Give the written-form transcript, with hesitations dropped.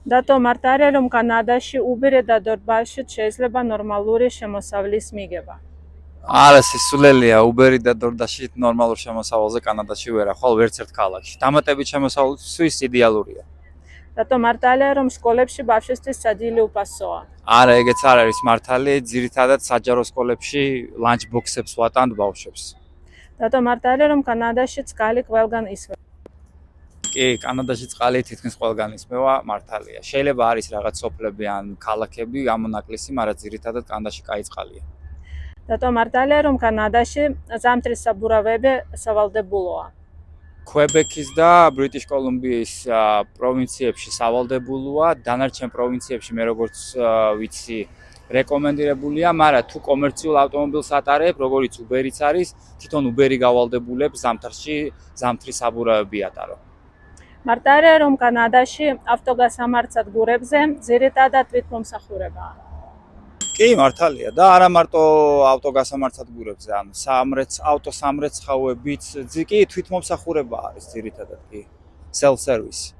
Dato მარტარია რომ კანადაში უბერე და დორბაში შეიძლება ნორმალური შემოსავლის მიგება. არა, სისულელია, უბერი და დორდაში ნორმალურ შემოსავალზე კანადაში ვერ ახვალ ვერც ერთ ქალაქში. დამატებით შემოსავლისთვის იდეალურია. Dato მარტარია რომ სკოლებში ბავშვისთვის საჯილი უფასოა. არა, ეგეც არ არის მართალი, ძირითადად საჯარო სკოლებში ლანჩ ბოქსებს ვატანთ ბავშვებს. Dato მარტარია რომ კანადაში წყალი ყველგან ისმება. კი, კანადაში წყალი თითქმის ყველგან ისმევა, მართალია. შეიძლება არის რაღაც სოფლები ან ქალაქები გამონაკლისი, მაგრამ ძირითადად კანადაში კაი წყალია. Dato მარტარია რომ კანადაში ზამთრის საბურავები სავალდებულოა. ქვებექის და ბრიტიშ კოლუმბიის პროვინციებში სავალდებულოა, დანარჩენ პროვინციებში მე როგორც ვიცი რეკომენდირებულია, მაგრამ თუ კომერციულ ავტომობილს ატარებ, როგორიც უბერიც არის, თვითონ უბერი გავალდებულებს ზამთარში ზამთრის საბურავები ატარო. მარტარია რომ კანადაში ავტოგასამარცად-გურებზე ძირითადად თვითმომსახურებაა. კი, მართალია და არა მარტო ავტოგასამარცად-გურებზე, ანუ ავტოსამრეცხაუებიც კი თვითმომსახურება არის ძირითადად კი. Self service.